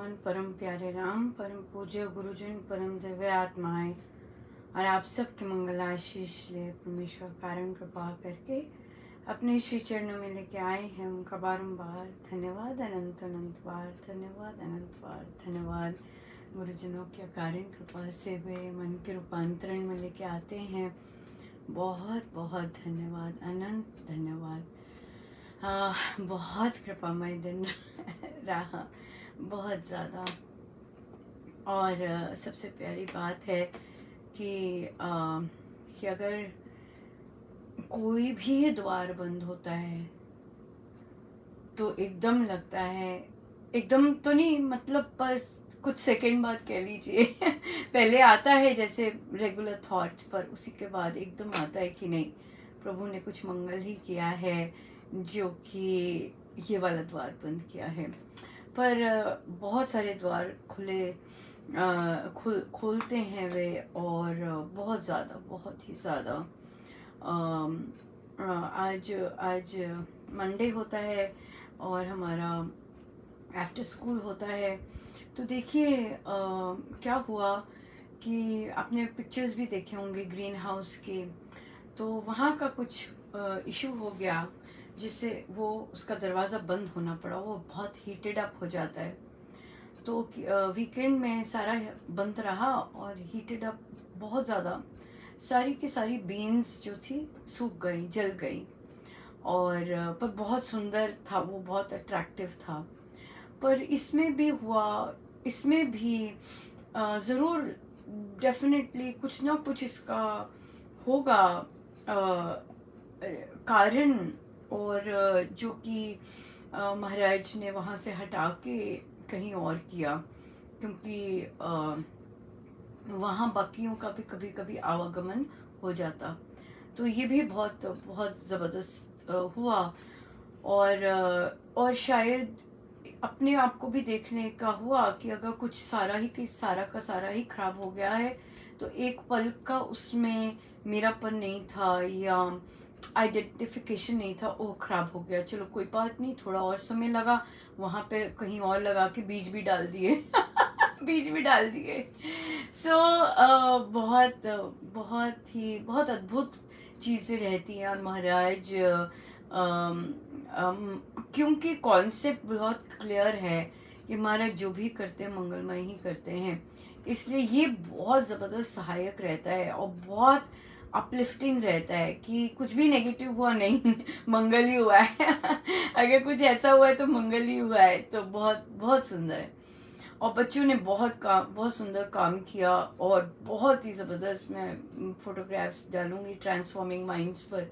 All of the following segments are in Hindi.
पावन परम प्यारे राम, परम पूज्य गुरुजन, परम दिव्य आत्माएं और आप सबके मंगल आशीष ले परमेश्वर कारण कृपा करके अपने श्री चरणों में लेके आए हैं। उनका बारंबार धन्यवाद, अनंत अनंत बार धन्यवाद, अनंत बार धन्यवाद। गुरुजनों के कारण कृपा से वे मन के रूपांतरण में लेके आते हैं। बहुत बहुत धन्यवाद, अनंत धन्यवाद। बहुत कृपामय दिन रहा, बहुत ज़्यादा। और सबसे प्यारी बात है कि अगर कोई भी द्वार बंद होता है तो एकदम लगता है, एकदम तो नहीं, मतलब बस कुछ सेकंड बाद कह लीजिए पहले आता है जैसे रेगुलर थॉट्स, पर उसी के बाद एकदम आता है कि नहीं, प्रभु ने कुछ मंगल ही किया है जो कि ये वाला द्वार बंद किया है। पर बहुत सारे द्वार खोलते हैं वे, और बहुत ज़्यादा, बहुत ही ज़्यादा। आज मंडे होता है और हमारा आफ्टर स्कूल होता है। तो देखिए क्या हुआ कि आपने पिक्चर्स भी देखे होंगे ग्रीन हाउस के, तो वहाँ का कुछ इशू हो गया जिससे वो उसका दरवाज़ा बंद होना पड़ा। वो बहुत हीटेड अप हो जाता है, तो वीकेंड में सारा बंद रहा और हीटेड अप बहुत ज़्यादा। सारी की सारी बीन्स जो थी सूख गई, जल गई। और पर बहुत सुंदर था वो, बहुत अट्रैक्टिव था। पर इसमें भी हुआ, इसमें भी ज़रूर डेफिनेटली कुछ ना कुछ इसका होगा कारण। और जो कि महाराज ने वहाँ से हटा के कहीं और किया, क्योंकि वहाँ बाकियों का भी कभी कभी आवागमन हो जाता। तो ये भी बहुत बहुत ज़बरदस्त हुआ। और शायद अपने आप को भी देखने का हुआ कि अगर कुछ सारा का सारा ही खराब हो गया है तो एक पल का उसमें मेरापन नहीं था या आइडेंटिफिकेशन नहीं था, ओ खराब हो गया, चलो कोई बात नहीं, थोड़ा और समय लगा, वहाँ पे कहीं और लगा के बीज भी डाल दिए बीज भी डाल दिए। सो बहुत बहुत अद्भुत चीज़ें रहती हैं। और महाराज क्योंकि कॉन्सेप्ट बहुत क्लियर है कि महाराज जो भी करते हैं मंगलमय ही करते हैं, इसलिए ये बहुत ज़बरदस्त सहायक रहता है और बहुत अपलिफ्टिंग रहता है कि कुछ भी नेगेटिव हुआ नहीं मंगल ही हुआ है अगर कुछ ऐसा हुआ है तो मंगल ही हुआ है। तो बहुत बहुत सुंदर है। और बच्चों ने बहुत सुंदर काम किया और बहुत ही ज़बरदस्त। मैं फोटोग्राफ्स डालूंगी ट्रांसफॉर्मिंग माइंड्स पर।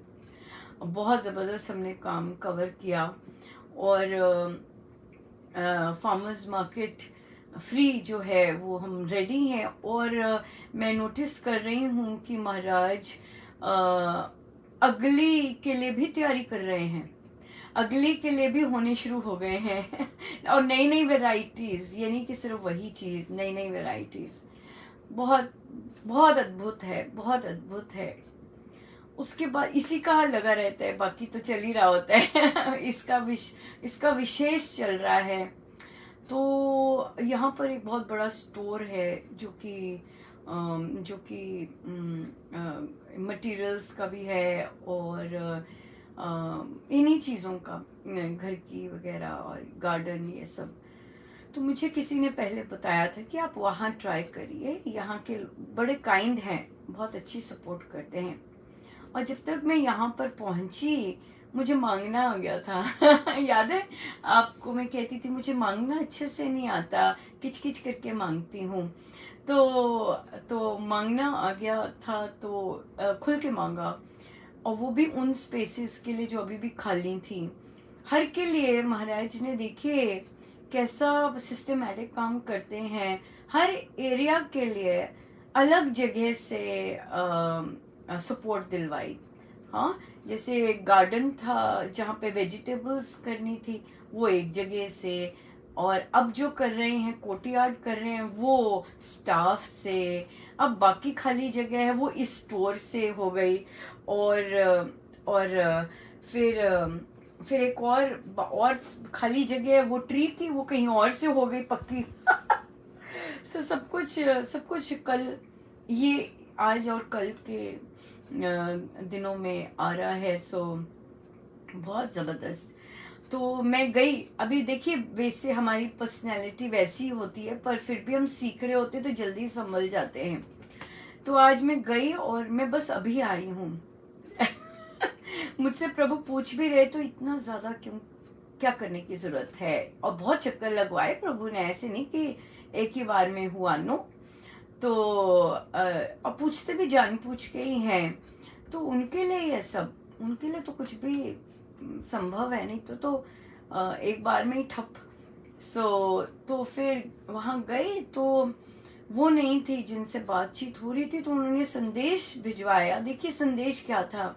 बहुत ज़बरदस्त हमने काम कवर किया। और फार्मर्स मार्केट फ्री जो है वो हम रेडी हैं। और मैं नोटिस कर रही हूँ कि महाराज अगली के लिए भी तैयारी कर रहे हैं, अगली के लिए भी होने शुरू हो गए हैं और नई नई वेराइटीज़, ये नहीं कि सिर्फ वही चीज़, नई नई वेराइटीज़। बहुत बहुत अद्भुत है, बहुत अद्भुत है। उसके बाद इसी का लगा रहता है, बाकी तो चल ही रहा होता है इसका विशेष चल रहा है। तो यहाँ पर एक बहुत बड़ा स्टोर है जो कि मटेरियल्स का भी है और इन्हीं चीज़ों का, घर की वगैरह और गार्डन, ये सब। तो मुझे किसी ने पहले बताया था कि आप वहाँ ट्राई करिए, यहाँ के बड़े काइंड हैं, बहुत अच्छी सपोर्ट करते हैं। और जब तक मैं यहाँ पर पहुँची मुझे मांगना आ गया था याद है आपको, मैं कहती थी मुझे मांगना अच्छे से नहीं आता, किच किच करके मांगती हूँ। तो मांगना आ गया था, तो खुल के मांगा, और वो भी उन स्पेसेस के लिए जो अभी भी खाली थी। हर के लिए महाराज ने देखिए कैसा सिस्टमैटिक काम करते हैं, हर एरिया के लिए अलग जगह से सपोर्ट दिलवाई। हाँ, जैसे गार्डन था जहाँ पे वेजिटेबल्स करनी थी वो एक जगह से, और अब जो कर रहे हैं कोर्टयार्ड कर रहे हैं वो स्टाफ से, अब बाकी खाली जगह है वो इस स्टोर से हो गई। और फिर फिर एक और खाली जगह, वो ट्री थी, वो कहीं और से हो गई पक्की। सो सब कुछ कल, ये आज और कल के दिनों में आ रहा है। सो बहुत ज़बरदस्त। तो मैं गई। अभी देखिए, वैसे हमारी पर्सनैलिटी वैसी होती है, पर फिर भी हम सीख रहे होते तो जल्दी संभल जाते हैं। तो आज मैं गई और मैं बस अभी आई हूँ। मुझसे प्रभु पूछ भी रहे तो इतना ज़्यादा क्यों, क्या करने की ज़रूरत है। और बहुत चक्कर लगवाए प्रभु ने, ऐसे नहीं कि एक ही बार में हुआ, नो। तो और पूछते भी जान पूछ के ही हैं। तो उनके लिए ये सब, उनके लिए तो कुछ भी संभव है, नहीं तो एक बार में ही ठप। तो फिर वहाँ गए तो वो नहीं थी जिनसे बातचीत हो रही थी, तो उन्होंने संदेश भिजवाया। देखिए संदेश क्या था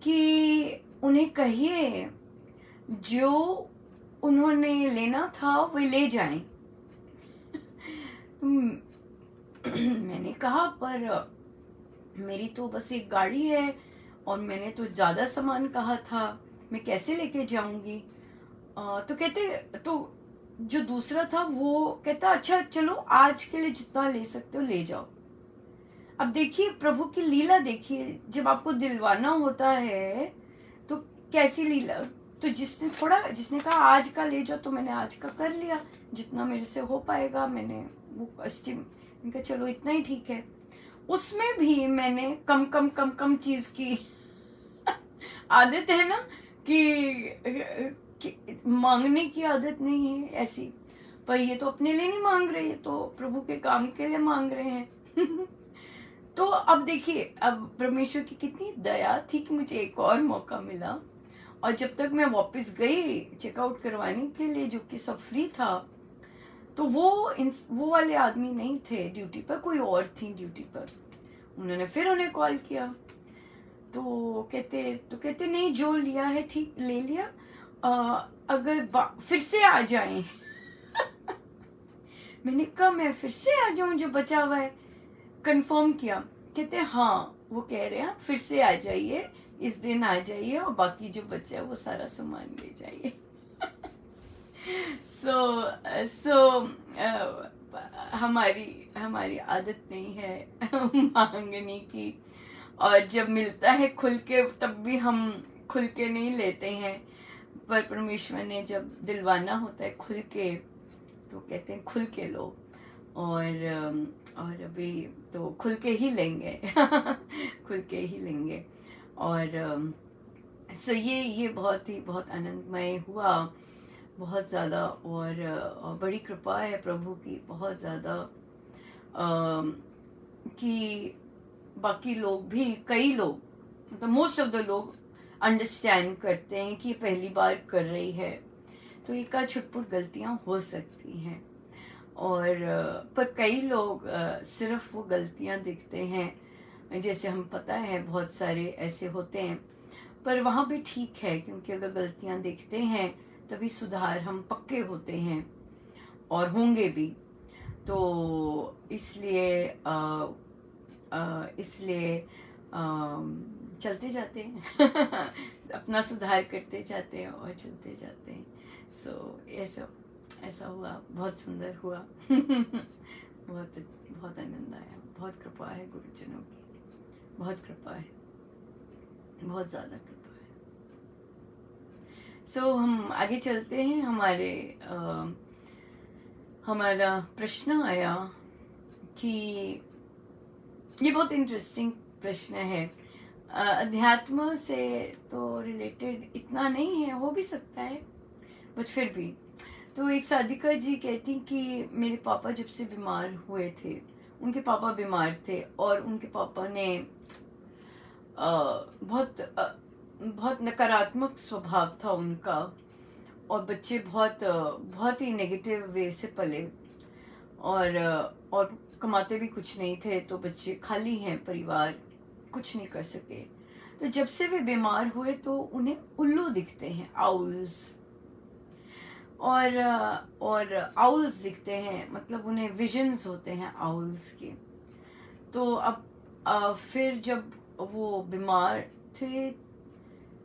कि उन्हें कहिए जो उन्होंने लेना था वो ले जाएं। मैंने कहा पर मेरी तो बस एक गाड़ी है और मैंने तो ज़्यादा सामान कहा था, मैं कैसे लेके जाऊंगी। तो कहते, तो जो दूसरा था वो कहता अच्छा चलो आज के लिए जितना ले सकते हो ले जाओ। अब देखिए प्रभु की लीला देखिए, जब आपको दिलवाना होता है तो कैसी लीला। तो जिसने कहा आज का ले जाओ, तो मैंने आज का कर लिया, जितना मेरे से हो पाएगा। मैंने वो एस्टिम, इनका चलो इतना ही ठीक है। उसमें भी मैंने कम कम कम कम चीज की। आदत है ना कि मांगने की आदत नहीं है ऐसी। पर ये तो अपने लिए नहीं मांग रहे, ये तो प्रभु के काम के लिए मांग रहे हैं। तो अब देखिए, अब परमेश्वर की कितनी दया थी कि मुझे एक और मौका मिला। और जब तक मैं वापस गई चेकआउट करवाने के लिए, जो कि सब फ्री था, तो वो वाले आदमी नहीं थे ड्यूटी पर, कोई और थी ड्यूटी पर। उन्होंने फिर उन्हें कॉल किया, तो कहते नहीं, जो लिया है ठीक ले लिया, अगर फिर से आ जाएं। मैंने कहा मैं फिर से आ जाऊं, जो बचा हुआ है कंफर्म किया। कहते हाँ, वो कह रहे हैं फिर से आ जाइए, इस दिन आ जाइए और बाकी जो बचा है वो सारा सामान ले जाइए। सो हमारी हमारी आदत नहीं है मांगने की। और जब मिलता है खुल के, तब भी हम खुल के नहीं लेते हैं। पर परमेश्वर ने जब दिलवाना होता है खुल के, तो कहते हैं खुल के लो। और अभी तो खुल के ही लेंगे। खुल के ही लेंगे। और सो ये बहुत आनंदमय हुआ, बहुत ज़्यादा। और बड़ी कृपा है प्रभु की, बहुत ज़्यादा, कि बाकी लोग भी, कई लोग, मतलब मोस्ट ऑफ द लोग अंडरस्टैंड करते हैं कि पहली बार कर रही है, तो एक आध छुटपुट गलतियां हो सकती हैं। और पर कई लोग सिर्फ वो गलतियां दिखते हैं, जैसे हम पता है बहुत सारे ऐसे होते हैं। पर वहाँ भी ठीक है, क्योंकि अगर गलतियां देखते हैं तभी सुधार हम पक्के होते हैं और होंगे भी। तो इसलिए चलते जाते हैं। अपना सुधार करते जाते हैं और चलते जाते हैं। ऐसा ऐसा हुआ, बहुत सुंदर हुआ। बहुत बहुत आनंद आया, बहुत कृपा है गुरुजनों की, बहुत कृपा है, बहुत ज़्यादा कृपा है। हम आगे चलते हैं। हमारा प्रश्न आया कि ये बहुत इंटरेस्टिंग प्रश्न है। अध्यात्म से तो रिलेटेड इतना नहीं है, हो भी सकता है, बट फिर भी। तो एक साधिका जी कहती कि मेरे पापा जब से बीमार हुए थे, उनके पापा बीमार थे और उनके पापा ने बहुत नकारात्मक स्वभाव था उनका, और बच्चे बहुत ही नेगेटिव वे से पले, और कमाते भी कुछ नहीं थे, तो बच्चे खाली हैं, परिवार कुछ नहीं कर सके। तो जब से वे बीमार हुए तो उन्हें उल्लू दिखते हैं, आउल्स, और आउल्स दिखते हैं, मतलब उन्हें विजन्स होते हैं आउल्स के। तो अब फिर जब वो बीमार थे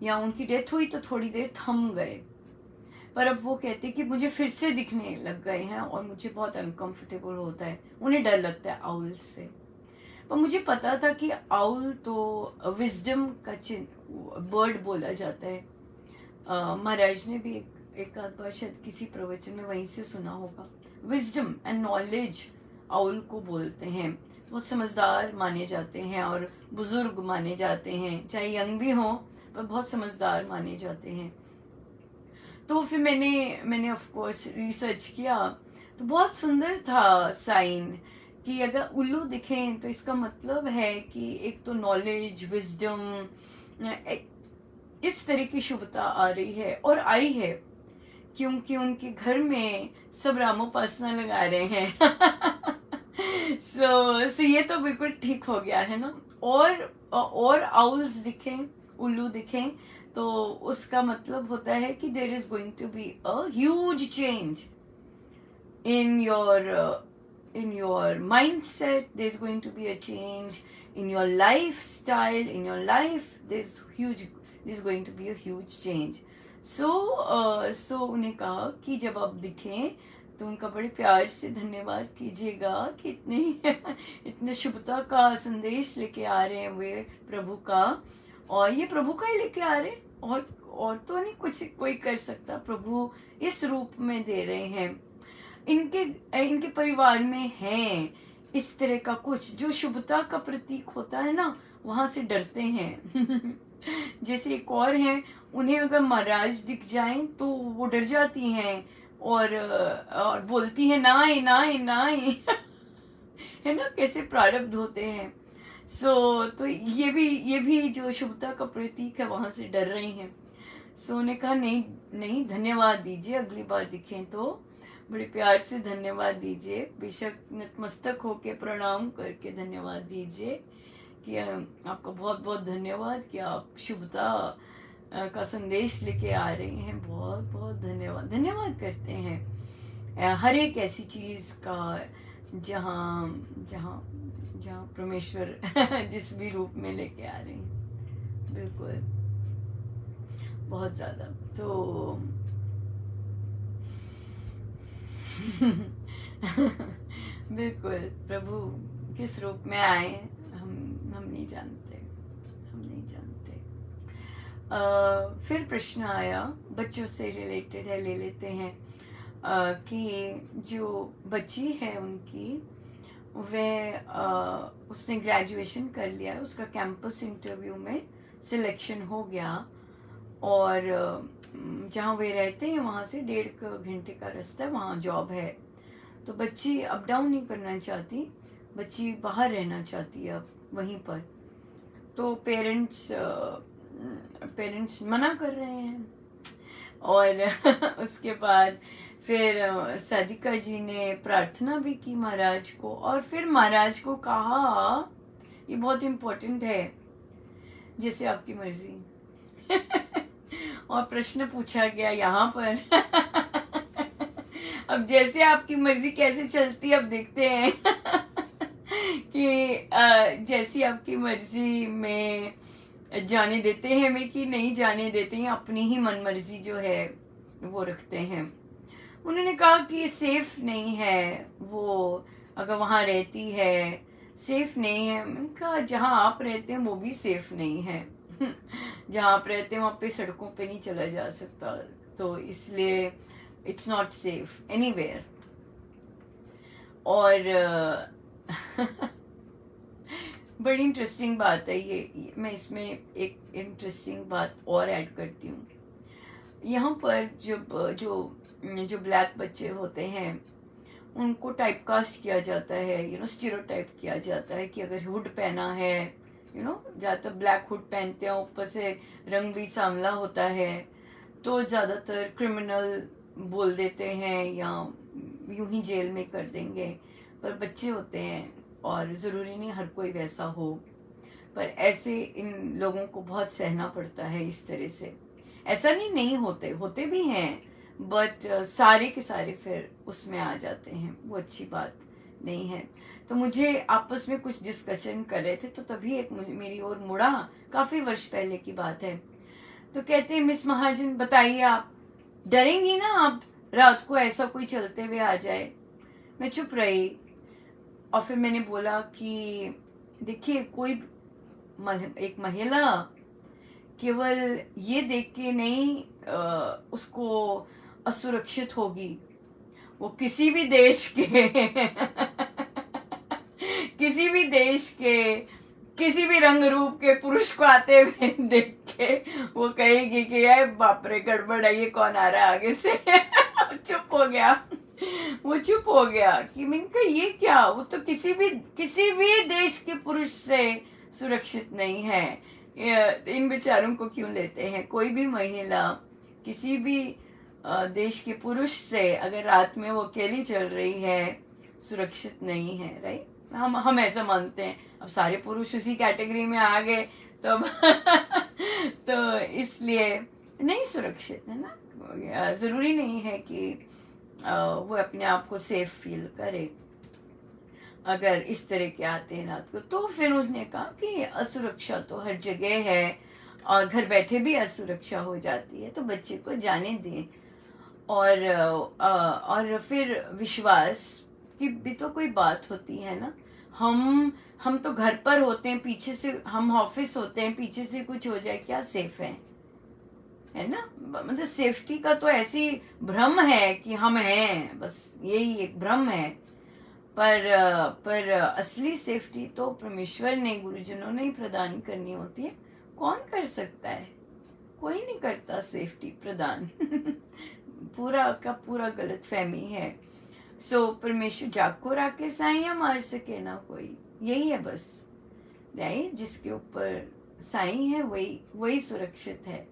या उनकी डेथ हुई तो थोड़ी देर थम गए, पर अब वो कहते कि मुझे फिर से दिखने लग गए हैं और मुझे बहुत अनकंफर्टेबल होता है, उन्हें डर लगता है आउल से। पर मुझे पता था कि आउल तो विजडम का बर्ड बोला जाता है। महाराज ने भी एक आध बार शायद किसी प्रवचन में वहीं से सुना होगा। विजडम एंड नॉलेज आउल को बोलते हैं। बहुत समझदार माने जाते हैं और बुजुर्ग माने जाते हैं, चाहे यंग भी हों पर बहुत समझदार माने जाते हैं। तो फिर मैंने ऑफ कोर्स रिसर्च किया, तो बहुत सुंदर था साइन कि अगर उल्लू दिखें तो इसका मतलब है कि एक तो नॉलेज, विजडम, इस तरह की शुभता आ रही है और आई है, क्योंकि उनके घर में सब रामोपासना लगा रहे हैं। सो ये तो बिल्कुल ठीक हो गया है ना। और आउल्स दिखें, उल्लू दिखें, तो उसका मतलब होता है कि there is going to be a huge change in your mindset. There's going to be a change in your lifestyle, in your life. There's going to be a huge change. So उन्हें कहा कि जब आप दिखें तो उनका बड़े प्यार से धन्यवाद कीजिएगा कि इतने शुभता का संदेश लेके आ रहे हैं वे प्रभु का, और ये प्रभु का ही लेके आ रहे हैं, और तो नहीं कुछ कोई कर सकता, प्रभु इस रूप में दे रहे हैं। इनके परिवार में है इस तरह का कुछ जो शुभता का प्रतीक होता है ना, वहां से डरते हैं। जैसे एक और हैं, उन्हें अगर महाराज दिख जाएं तो वो डर जाती हैं और बोलती हैं नाए नाए नाए। है ना, कैसे प्रारब्ध होते हैं। तो ये भी जो शुभता का प्रतीक है वहां से डर रही हैं। उन्हें कहा नहीं नहीं, धन्यवाद दीजिए, अगली बार दिखें तो बड़े प्यार से धन्यवाद दीजिए, बेशक नतमस्तक होके प्रणाम करके धन्यवाद दीजिए कि आपका बहुत बहुत धन्यवाद कि आप शुभता का संदेश लेके आ रहे हैं। बहुत बहुत धन्यवाद, धन्यवाद करते हैं हर एक ऐसी चीज़ का जहाँ जहाँ जहाँ परमेश्वर जिस भी रूप में लेके आ रहे हैं। बिल्कुल, बहुत ज़्यादा। तो बिल्कुल, प्रभु किस रूप में आए हम नहीं जानते, हम नहीं जानते। फिर प्रश्न आया, बच्चों से रिलेटेड है, ले लेते हैं कि जो बच्ची है उनकी, वह उसने ग्रेजुएशन कर लिया है, उसका कैंपस इंटरव्यू में सिलेक्शन हो गया, और जहाँ वे रहते हैं वहाँ से 1.5 घंटे का रास्ता है, वहाँ जॉब है। तो बच्ची अप डाउन नहीं करना चाहती, बच्ची बाहर रहना चाहती है अब वहीं पर। तो पेरेंट्स मना कर रहे हैं, और उसके बाद फिर साधिका जी ने प्रार्थना भी की महाराज को, और फिर महाराज को कहा, ये बहुत इम्पोर्टेंट है, जैसे आपकी मर्जी। और प्रश्न पूछा गया यहाँ पर। अब जैसे आपकी मर्जी कैसे चलती, अब देखते हैं कि जैसी आपकी मर्जी में जाने देते हैं हमें कि नहीं जाने देते हैं, अपनी ही मन मर्जी जो है वो रखते हैं। उन्होंने कहा कि सेफ नहीं है वो, अगर वहाँ रहती है सेफ नहीं है। मैंने कहा जहाँ आप रहते हैं वो भी सेफ नहीं है। जहाँ आप रहते हैं वहाँ पे सड़कों पे नहीं चला जा सकता, तो इसलिए इट्स नॉट सेफ एनीवेयर। और बड़ी इंटरेस्टिंग बात है ये, मैं इसमें एक इंटरेस्टिंग बात और ऐड करती हूँ। यहाँ पर जो ब्लैक बच्चे होते हैं उनको टाइपकास्ट किया जाता है, स्टीरियोटाइप किया जाता है कि अगर हुड पहना है, ज़्यादातर ब्लैक हुड पहनते हैं, ऊपर से रंग भी सांवला होता है, तो ज़्यादातर क्रिमिनल बोल देते हैं या यूं ही जेल में कर देंगे। पर बच्चे होते हैं और ज़रूरी नहीं हर कोई वैसा हो, पर ऐसे इन लोगों को बहुत सहना पड़ता है इस तरह से। ऐसा नहीं होते भी हैं, बट सारे के सारे फिर उसमें आ जाते हैं, वो अच्छी बात नहीं है। तो मुझे आपस में कुछ डिस्कशन कर रहे थे, तो तभी एक मेरी ओर मुड़ा, काफ़ी वर्ष पहले की बात है। तो कहते हैं मिस महाजन बताइए, आप डरेंगी ना आप, रात को ऐसा कोई चलते हुए आ जाए। मैं चुप रही और फिर मैंने बोला कि देखिए, कोई एक महिला केवल ये देख के नहीं उसको असुरक्षित होगी, वो किसी भी देश के किसी भी देश के किसी भी रंग रूप के पुरुष को आते हुए देख के वो कहेगी कि यार बाप रे गड़बड़ है, ये कौन आ रहा है आगे से। चुप हो गया, वो चुप हो गया कि मैंने कहा ये क्या, वो तो किसी भी देश के पुरुष से सुरक्षित नहीं है। इन बेचारों को क्यों लेते हैं। कोई भी महिला किसी भी देश के पुरुष से अगर रात में वो अकेली चल रही है, सुरक्षित नहीं है, राइट। हम ऐसा मानते हैं। अब सारे पुरुष उसी कैटेगरी में आ गए तो अब तो इसलिए नहीं सुरक्षित है ना। जरूरी नहीं है कि वो अपने आप को सेफ फील करे अगर इस तरह के आते हैं रात को। तो फिर उसने कहा कि असुरक्षा तो हर जगह है और घर बैठे भी असुरक्षा हो जाती है, तो बच्चे को जाने दें। और फिर विश्वास की भी तो कोई बात होती है ना। हम तो घर पर होते हैं, पीछे से हम ऑफिस होते हैं, पीछे से कुछ हो जाए क्या सेफ है ना। मतलब सेफ्टी का तो ऐसी भ्रम है कि हम हैं, बस यही एक भ्रम है। पर असली सेफ्टी तो परमेश्वर ने, गुरुजनों ने ही प्रदान करनी होती है। कौन कर सकता है? कोई नहीं करता सेफ्टी प्रदान। पूरा का पूरा गलत फहमी है। सो परमेश्वर जाको राके साइया मार सके ना कोई, यही है बस, राइट। जिसके ऊपर साई है वही सुरक्षित है।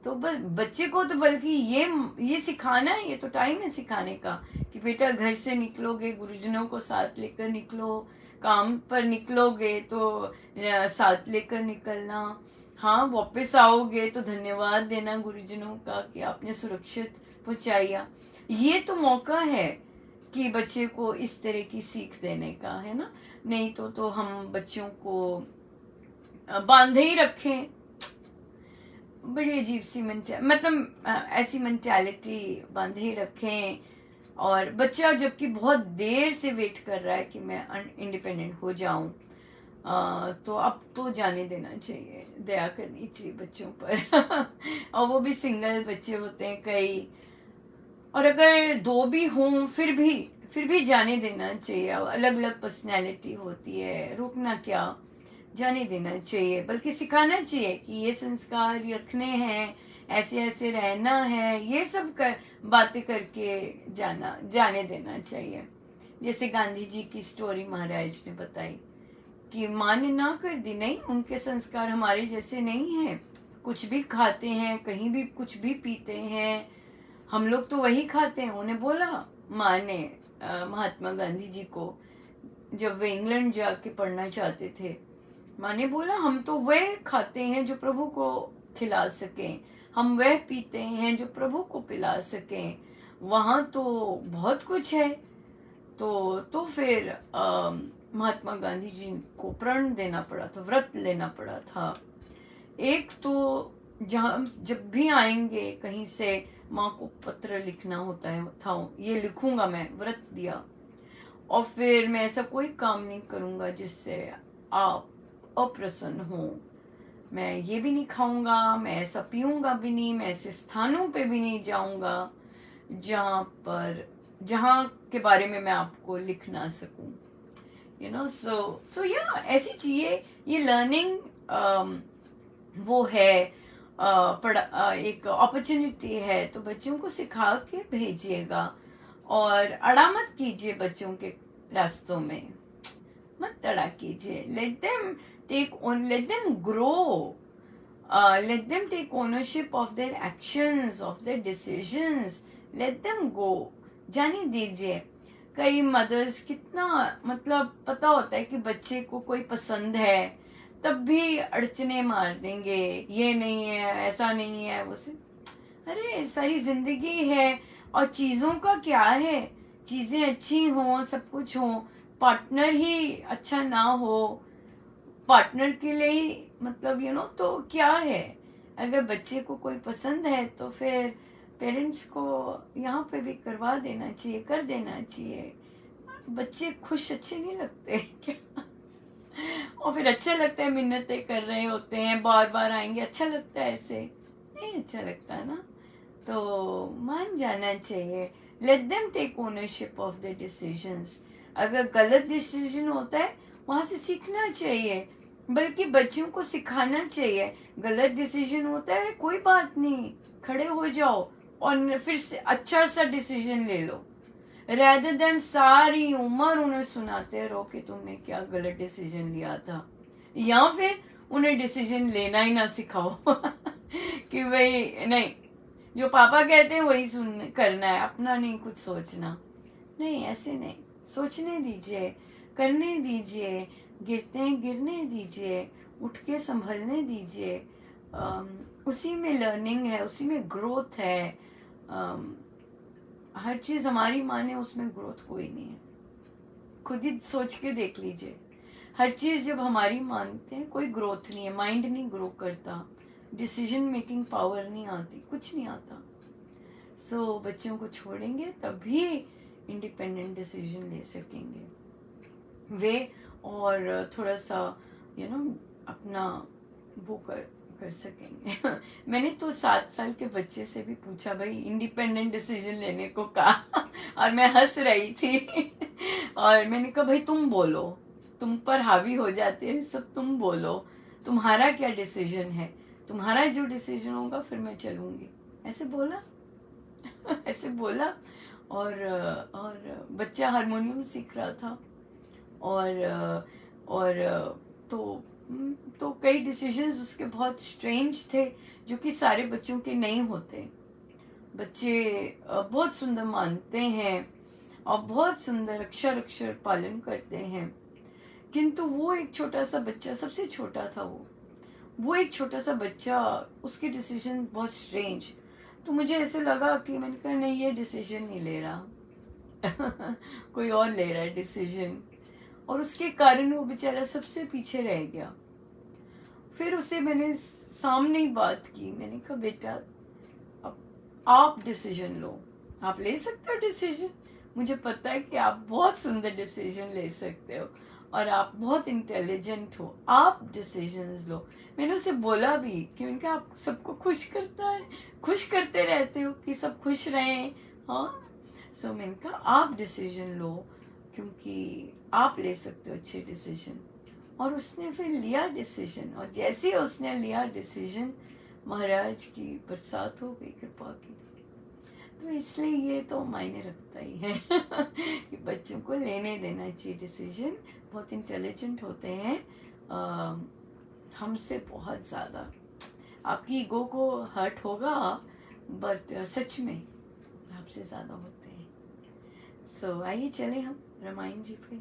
तो बस बच्चे को तो बल्कि ये सिखाना है, ये तो टाइम है सिखाने का कि बेटा घर से निकलोगे गुरुजनों को साथ लेकर निकलो, काम पर निकलोगे तो साथ लेकर निकलना। हाँ, वापस आओगे तो धन्यवाद देना गुरुजनों का कि आपने सुरक्षित पहुंचाया। ये तो मौका है कि बच्चे को इस तरह की सीख देने का, है ना। नहीं तो हम बच्चों को बांधे ही रखें। बड़ी अजीब सी मतलब ऐसी मेंटालिटी बांधे ही रखें। और बच्चा जबकि बहुत देर से वेट कर रहा है कि मैं इंडिपेंडेंट हो जाऊं, तो अब तो जाने देना चाहिए, दया करनी चाहिए बच्चों पर। और वो भी सिंगल बच्चे होते हैं कई, और अगर दो भी हों फिर भी जाने देना चाहिए। अलग अलग पर्सनैलिटी होती है, रोकना क्या, जाने देना चाहिए। बल्कि सिखाना चाहिए कि ये संस्कार रखने हैं, ऐसे ऐसे रहना है, ये सब बातें करके जाने देना चाहिए। जैसे गांधी जी की स्टोरी महाराज ने बताई कि माँ ने ना कर दी, नहीं उनके संस्कार हमारे जैसे नहीं है। कुछ भी खाते हैं, कहीं भी कुछ भी पीते हैं, हम लोग तो वही खाते हैं। उन्हें बोला माँ ने, महात्मा गांधी जी को, जब वे इंग्लैंड जाके पढ़ना चाहते थे, माँ ने बोला हम तो वह खाते हैं जो प्रभु को खिला सकें, हम वह पीते हैं जो प्रभु को पिला सकें। वहाँ तो बहुत कुछ है। तो फिर महात्मा गांधी जी को प्रण देना पड़ा था, व्रत लेना पड़ा था। एक तो जहाँ जब भी आएंगे कहीं से माँ को पत्र लिखना होता है था, ये लिखूंगा मैं, व्रत दिया। और फिर मैं ऐसा कोई काम नहीं करूंगा जिससे आप अप्रसन्न हो। मैं ये भी नहीं खाऊंगा, मैं ऐसा पीऊंगा भी नहीं, मैं ऐसे स्थानों पे भी नहीं जाऊंगा जहाँ के बारे में मैं आपको लिख ना सकूं। यू नो, सो या ऐसी चीजें, ये लर्निंग वो है, एक अपॉर्चुनिटी है। तो बच्चों को सिखा के भेजिएगा और अड़ा मत कीजिए बच्चों के रास्तों में, मत अड़ा कीजिए। Let them grow, let them take ownership of their actions, of their decisions, let them go, जाने दीजिए। कई मदर्स कितना मतलब पता होता है कि बच्चे को कोई पसंद है, तब भी अड़चने मार देंगे, ये नहीं है, ऐसा नहीं है, वो से। अरे सारी जिंदगी है, और चीज़ों का क्या है, चीज़ें अच्छी हों, सब कुछ हो, पार्टनर ही अच्छा ना हो, पार्टनर के लिए मतलब तो क्या है, अगर बच्चे को कोई पसंद है तो फिर पेरेंट्स को यहाँ पे भी करवा देना चाहिए, कर देना चाहिए। बच्चे खुश अच्छे नहीं लगते क्या? और फिर अच्छा लगता है, मिन्नतें कर रहे होते हैं, बार बार आएंगे, अच्छा लगता है, ऐसे नहीं अच्छा लगता ना। तो मान जाना चाहिए, let them take ownership of the decisions. अगर गलत डिसीजन होता है वहाँ से सीखना चाहिए, बल्कि बच्चों को सिखाना चाहिए। गलत डिसीजन होता है, कोई बात नहीं, खड़े हो जाओ और फिर से अच्छा सा डिसीजन ले लो, रेदर देन सारी उम्र उन्हें सुनाते रहो कि तुमने क्या गलत डिसीजन लिया था, या फिर उन्हें डिसीजन लेना ही ना सिखाओ कि भाई नहीं, जो पापा कहते हैं वही सुन करना है, अपना नहीं कुछ सोचना। नहीं, ऐसे नहीं, सोचने दीजिए, करने दीजिए, गिरते हैं गिरने दीजिए, उठ के संभलने दीजिए। उसी में लर्निंग है, उसी में ग्रोथ है। हर चीज़ हमारी माने उसमें ग्रोथ कोई नहीं है। खुद ही सोच के देख लीजिए, हर चीज़ जब हमारी मानते हैं कोई ग्रोथ नहीं है, माइंड नहीं ग्रो करता, डिसीजन मेकिंग पावर नहीं आती, कुछ नहीं आता। सो बच्चों को छोड़ेंगे तभी इंडिपेंडेंट डिसीजन ले सकेंगे वे, और थोड़ा सा अपना वो कर सकेंगे। मैंने तो 7 साल के बच्चे से भी पूछा, भाई इंडिपेंडेंट डिसीजन लेने को कहा और मैं हंस रही थी और मैंने कहा भाई तुम बोलो, तुम पर हावी हो जाते हैं सब, तुम बोलो तुम्हारा क्या डिसीजन है, तुम्हारा जो डिसीजन होगा फिर मैं चलूंगी, ऐसे बोला। ऐसे बोला। और बच्चा हारमोनियम सीख रहा था, और तो कई डिसीजंस उसके बहुत स्ट्रेंज थे जो कि सारे बच्चों के नहीं होते। बच्चे बहुत सुंदर मानते हैं और बहुत सुंदर अक्षर अक्षर पालन करते हैं, किंतु वो एक छोटा सा बच्चा, सबसे छोटा था वो एक छोटा सा बच्चा, उसके डिसीजन बहुत स्ट्रेंज। तो मुझे ऐसे लगा कि मैंने कहा नहीं, ये डिसीजन नहीं ले रहा कोई और ले रहा है डिसीजन, और उसके कारण वो बेचारा सबसे पीछे रह गया। फिर उसे मैंने सामने ही बात की, मैंने कहा बेटा अब आप डिसीजन लो, आप ले सकते हो डिसीजन, मुझे पता है कि आप बहुत सुंदर डिसीजन ले सकते हो और आप बहुत इंटेलिजेंट हो, आप डिसीजंस लो। मैंने उसे बोला भी कि उनका आप सबको खुश करता है, खुश करते रहते हो कि सब खुश रहें। हाँ, सो मैंने कहा आप डिसीजन लो, क्योंकि आप ले सकते हो अच्छे डिसीजन। और उसने फिर लिया डिसीजन, और जैसे ही उसने लिया डिसीजन, महाराज की बरसात हो गई, कृपा की। तो इसलिए ये तो मायने रखता ही है कि बच्चों को लेने देना चाहिए डिसीजन, बहुत इंटेलिजेंट होते हैं, हमसे बहुत ज़्यादा। आपकी ईगो को हर्ट होगा, बट सच में आपसे ज़्यादा होते हैं। सो आइए चले हम रामायण जी पे।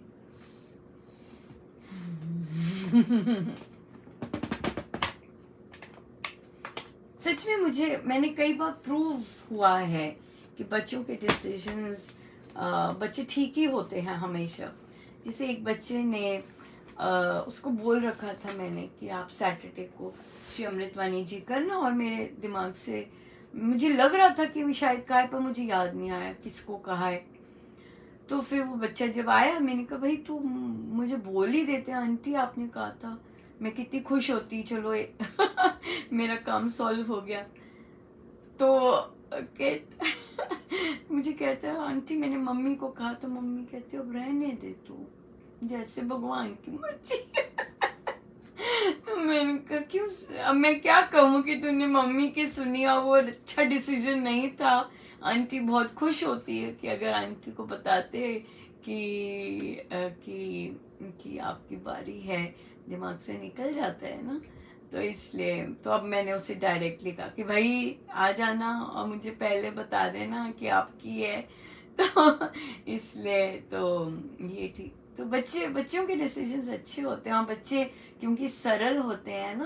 सच में मैंने कई बार प्रूव हुआ है कि बच्चों के डिसीजंस, बच्चे ठीक ही होते हैं हमेशा। जैसे एक बच्चे ने उसको बोल रखा था मैंने कि आप सैटरडे को श्री अमृतवाणी जी करना, और मेरे दिमाग से मुझे लग रहा था कि शायद कहा है, पर मुझे याद नहीं आया किसको कहा है। तो फिर वो बच्चा जब आया, मैंने कहा भाई तू मुझे बोल ही देते, आंटी आपने कहा था, मैं कितनी खुश होती, चलो मेरा काम सॉल्व हो गया। तो मुझे कहता है आंटी मैंने मम्मी को कहा, तो मम्मी कहती अब रहने दे तू, जैसे भगवान की मर्जी। मैंने कहा क्यों, अब मैं क्या कहूँ कि तूने मम्मी की सुनी और वो अच्छा डिसीजन नहीं था। आंटी बहुत खुश होती है कि अगर आंटी को बताते कि आपकी बारी है, दिमाग से निकल जाता है ना। तो इसलिए तो अब मैंने उसे डायरेक्टली कहा कि भाई आ जाना और मुझे पहले बता देना कि आपकी है। तो इसलिए तो ये ठीक। तो बच्चों के डिसीजंस अच्छे होते हैं, और बच्चे क्योंकि सरल होते हैं ना,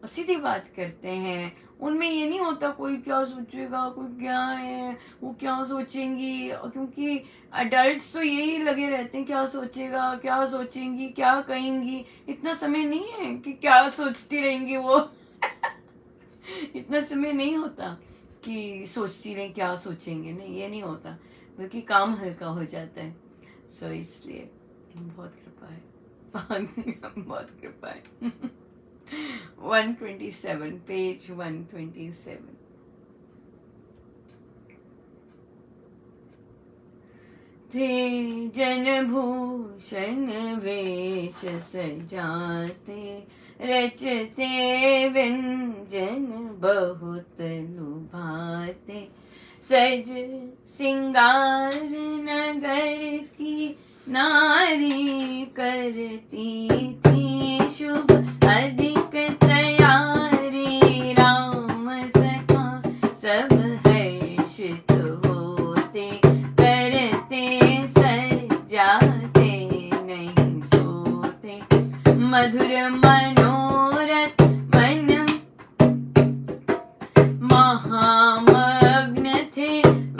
और सीधी बात करते हैं, उनमें ये नहीं होता कोई क्या सोचेगा, कोई क्या है, वो क्या सोचेंगी, क्योंकि अडल्ट्स तो यही लगे रहते हैं क्या सोचेगा, क्या सोचेंगी, क्या कहेंगी, इतना समय नहीं है कि क्या सोचती रहेंगी वो। इतना समय नहीं होता कि सोचती रहे क्या सोचेंगे, नहीं ये नहीं होता, बल्कि काम हल्का हो जाता है। सो इसलिए बहुत कृपा है, बहुत कृपा है। 127, पेज 127। थे जनभूषण वेश सजाते, रचते व्यंजन बहुत लुभाते, सज सिंगार नगर की नारी करती थी शुभ अधिक तैयारी, राम सखा सब हर्षित होते, करते सजाते नहीं सोते, मधुर मनोरथ मन महामग्न थे,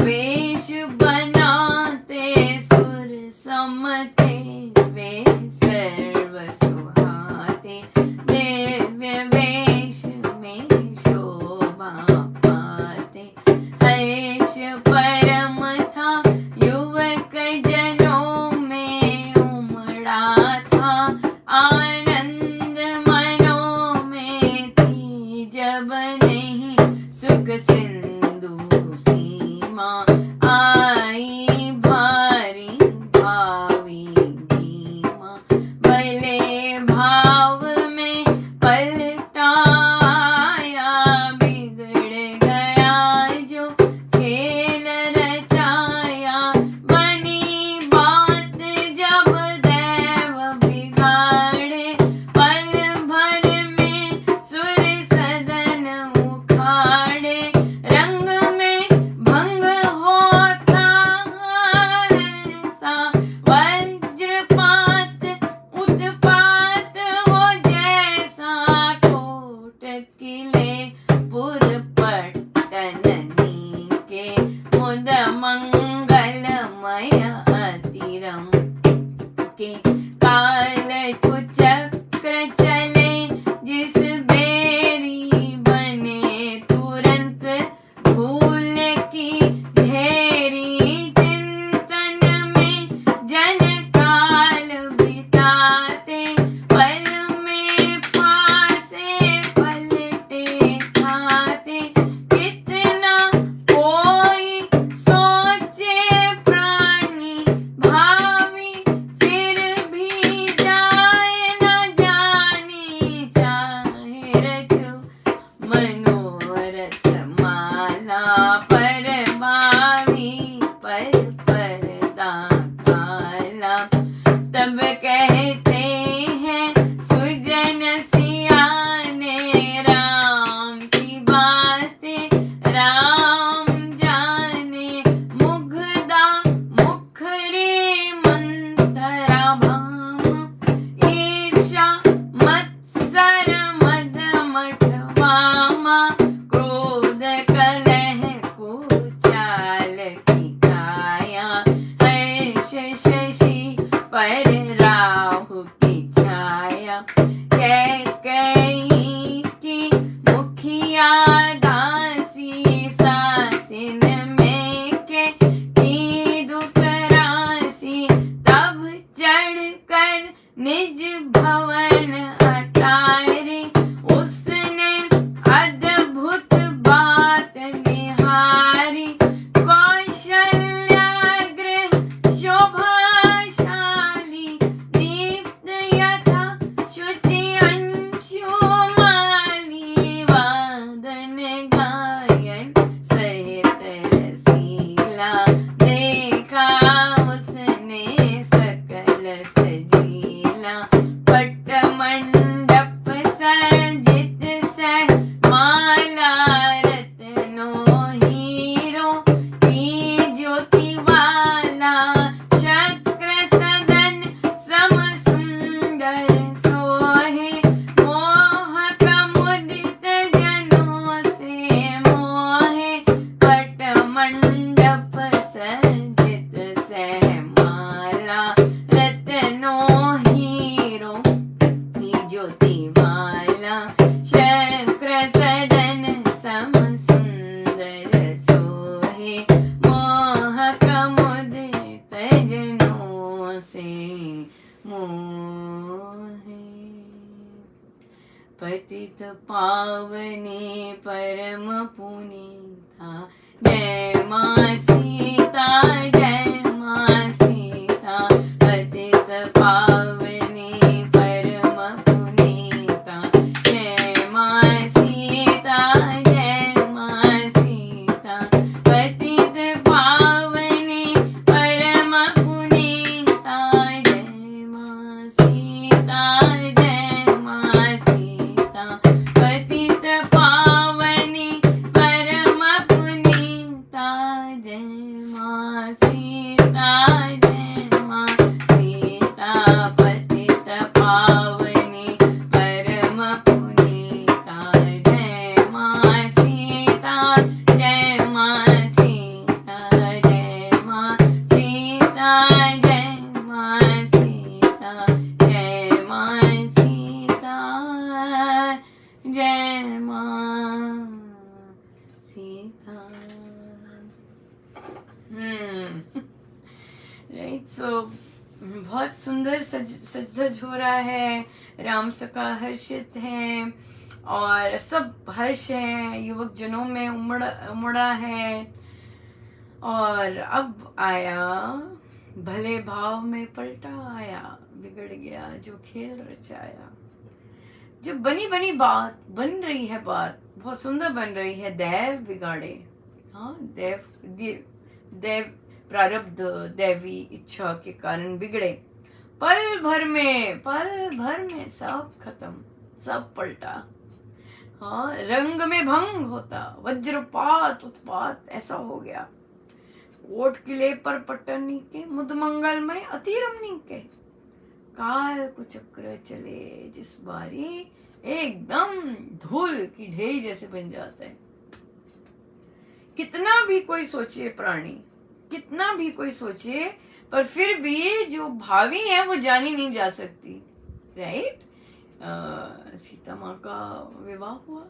वेश बनाते सुर समते, वे सर्व सुहाते, दिव्य वेश में शोभा पाते, हर्ष परम था युवक जनों में उमड़ा था, आनंद मनों में थी जब नहीं सुख सिंधु सीमा, आई भारी भावी भीमा, भले भाव में पलटाया, बिगड़ गया जो खेल रचाया, बनी बात जब दैव बिगाड़े, पल भर में सुर सदन उखाड़े, रंग में भंग होता सा, वज्रपात उत्पात हो जैसा, कोट किले पुर पट्टननी के, मुद मंगलमय अतिरम के, काल कुचक्र चले जिस बेरी, बने तुरंत भूल की ढेरी, चिंतन में जन काल बिताते, पल में फांसे पलटे खाते, कितना कोई सोचे प्राणी भावी, फिर भी जाए न जानी, चाहे रचो मनोरथ माला, पर भावी पर दाला, तब कहते हैं सुजन सियाने, राम की बातें राम जाने, मुग्धा मुखरी मंथरा भामा, ईर्षा मत्सर मद मठवामा, क्रोध कलह को चाल की काया, हर्ष शशि पर राहु की छाया, कैकेयी की मुखिया दासी, सातिन में के की दुपरासी, तब चढ़ कर निज भवन अटारी, उसने अद्भुत बात निहारी, कौशल्याग्र शोभाशाली, दीप्त यथा शुचि अंशुमाली, वादन गायन सहित रसीला, देखा उसने सकल सजीला, से मोहे। पतित पावनी परम पुनीता, जय माँ सीता, जय माँ सीता। पतित पावनी परम पुनीता, जय माँ सीता, जय माँ सीता। पतित पावनी परम पुनीता, जय माँ सीता, जय माँ सीता। पतित पावनी परम पुनीता, जय माँ सीता, जय माँ सीता। पतित पावनी परम पुनीता, जय माँ सीता, जय माँ सीता। जय माँ सीता, जय माँ सीता। जय माँ सीता, जय माँ सीता। राइट, सो बहुत सुंदर सज धज हो रहा है। राम सखा हर्षित हैं और सब हर्ष है युवक जनों में उमड़ा है। और अब आया भले भाव में पलटा आया, बिगड़ गया जो खेल रचाया। जो बनी बनी बात बन रही है, बात बहुत सुंदर बन रही है, दैव बिगाड़े। हाँ, देव प्रारब्ध दैवी इच्छा के कारण बिगड़े। पल भर में सब खत्म, सब पलटा। हाँ, रंग में भंग होता, वज्रपात उत्पात ऐसा हो गया। कोट किले पर पट्टनी के मुद मंगलमय अति रमणी के, काल कुचक्र चले जिस बारी, एकदम धूल की ढेरी जैसे बन जाता है। कितना भी कोई सोचे प्राणी, कितना भी कोई सोचे, पर फिर भी जो भावी है वो जानी नहीं जा सकती। राइट, सीता माँ का विवाह हुआ,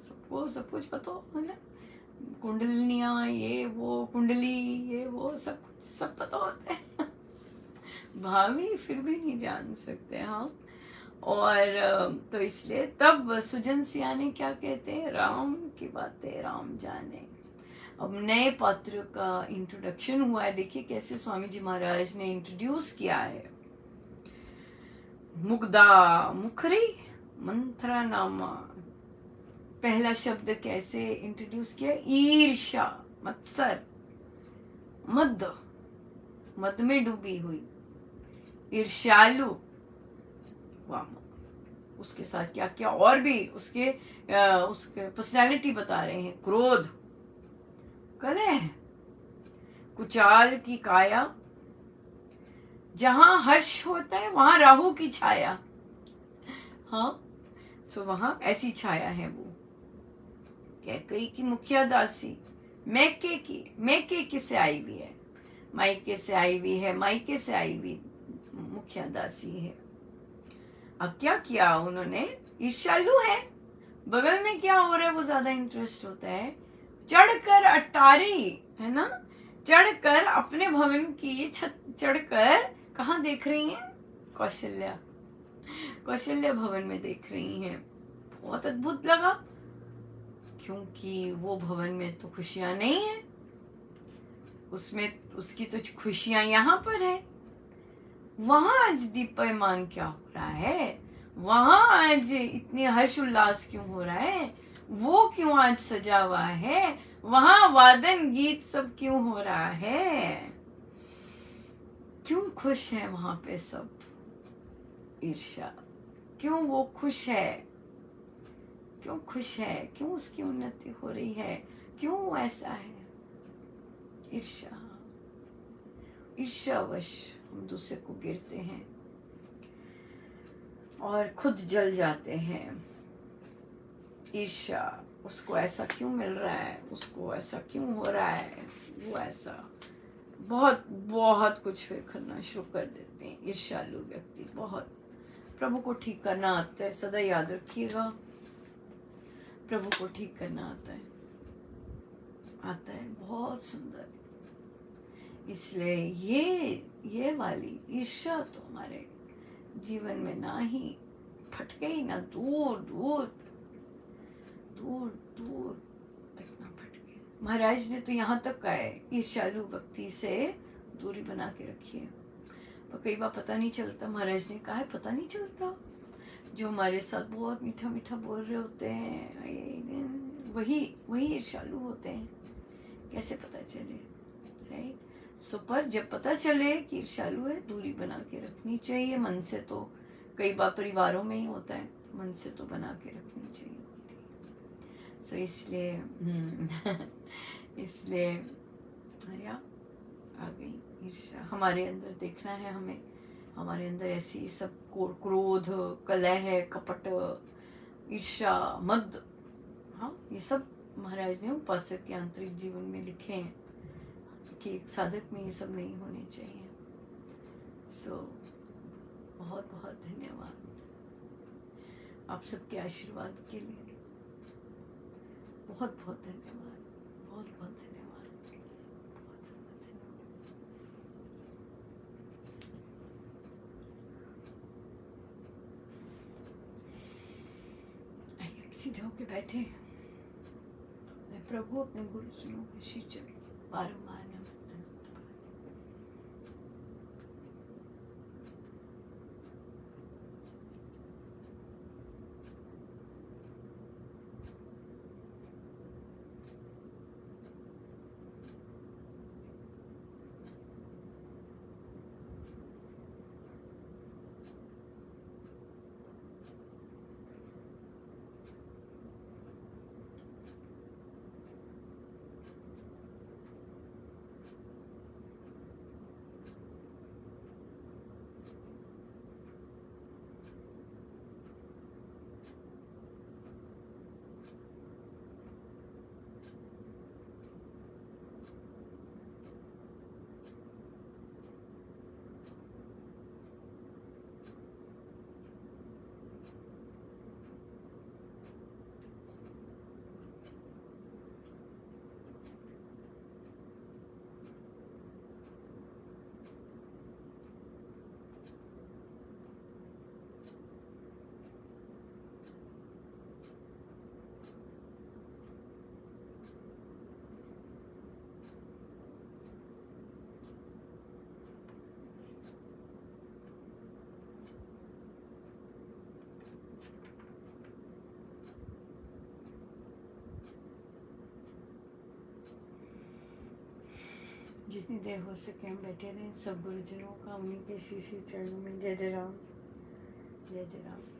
सबको सब कुछ पता है ना, कुंडलियाँ ये वो, कुंडली ये वो सब कुछ सब पता होता है। भावी फिर भी नहीं जान सकते। हाँ, और तो इसलिए तब सुजन सिया ने क्या कहते हैं, राम की बातें राम जाने। अब नए पात्र का इंट्रोडक्शन हुआ है। देखिए कैसे स्वामी जी महाराज ने इंट्रोड्यूस किया है। मुग्धा मुखरी मंथरा नामा, पहला शब्द कैसे इंट्रोड्यूस किया, ईर्षा मत्सर, मद में डूबी हुई, ईर्ष्यालु। वाह, उसके साथ क्या क्या और भी उसके पर्सनालिटी बता रहे हैं। क्रोध, कलह, कुचाल की काया, जहां हर्ष होता है वहां राहु की छाया। हाँ, सो वहां ऐसी छाया है वो। कैकई की मुखिया दासी, मैके से आई हुई है, मायके से आई हुई है, मायके से आई हुई मुखिया दासी है। अब क्या किया उन्होंने, ईर्ष्यालु है, बगल में क्या हो रहा है वो ज्यादा इंटरेस्ट होता है। चढ़कर अटारी, है ना, चढ़कर अपने भवन की छत चढ़कर कहाँ देख रही हैं, कौशल्या भवन में देख रही हैं। बहुत अद्भुत लगा, क्योंकि वो भवन में तो खुशियां नहीं है, उसमें उसकी तो खुशियां यहाँ पर है। वहां आज दीप्यमान क्या हो रहा है, वहां आज इतनी हर्ष उल्लास क्यों हो रहा है, वो क्यों आज सजा हुआ है, वहां वादन गीत सब क्यों हो रहा है, क्यों खुश है वहां पे सब। ईर्ष्या, क्यों वो खुश है, क्यों खुश है, क्यों उसकी उन्नति हो रही है, क्यों ऐसा है। ईर्ष्या, ईर्ष्यावश हम दूसरे को गिरते हैं और खुद जल जाते हैं। ईर्ष्या, उसको ऐसा क्यों मिल रहा है, उसको ऐसा क्यों हो रहा है, वो ऐसा बहुत बहुत कुछ करना शुरू कर देते हैं ईर्ष्यालु व्यक्ति। बहुत, प्रभु को ठीक करना आता है, सदा याद रखिएगा, प्रभु को ठीक करना आता है बहुत सुंदर। इसलिए ये वाली ईर्ष्या तो हमारे जीवन में ना ही फटके ही ना, दूर दूर दूर दूर तक ना फटके। महाराज ने तो यहाँ तक कहा है ईर्ष्यालु व्यक्ति से दूरी बना के रखिए। पर कई बार पता नहीं चलता, महाराज ने कहा है पता नहीं चलता, जो हमारे साथ बहुत मीठा मीठा बोल रहे होते हैं वही वही ईर्ष्यालु होते हैं, कैसे पता चले, राइट। सो पर जब पता चले कि ईर्ष्यालु है, दूरी बना के रखनी चाहिए। मन से तो कई बार परिवारों में ही होता है, मन से तो बना के रखनी चाहिए होती है। सो इसलिए इसलिए अरे आ गई ईर्ष्या हमारे अंदर, देखना है हमें हमारे अंदर ऐसी सब क्रोध, कलह, कपट, ईर्ष्या, मद, हाँ ये सब महाराज ने उपासक के आंतरिक जीवन में लिखे हैं कि एक साधक में ये सब नहीं होने चाहिए। सो बहुत बहुत धन्यवाद आप सबके आशीर्वाद के लिए, बहुत बहुत धन्यवाद, बहुत बहुत धन्यवाद, बहुत बहुत धन्यवाद। आइए सीधे होके बैठे, अपने प्रभु अपने गुरुजनों के श्री चरण बारंबार नमन। जितनी देर हो सके हम बैठे रहें। सब गुरुजनों का उन्हीं के श्री श्री चरणों में जय जय राम, जय जय राम।